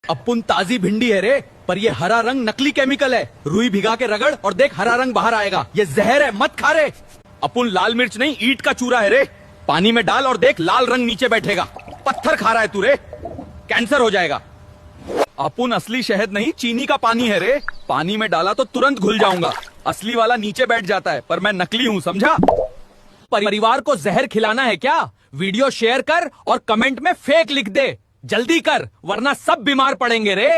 अपुन ताजी भिंडी है रे, पर ये हरा रंग नकली केमिकल है। रुई भिगा के रगड़ और देख हरा रंग बाहर आएगा। ये जहर है, मत खा रे। अपुन लाल मिर्च नहीं, ईंट का चूरा है रे। पानी में डाल और देख लाल रंग नीचे बैठेगा। पत्थर खा रहा है तू रे, कैंसर हो जाएगा। अपुन असली शहद नहीं, चीनी का पानी है रे। पानी में डाला तो तुरंत घुल जाऊंगा। असली वाला नीचे बैठ जाता है, पर मैं नकली हूँ, समझा। परिवार को जहर खिलाना है क्या? वीडियो शेयर कर और कमेंट में फेक लिख दे। जल्दी कर, वरना सब बीमार पड़ेंगे रे।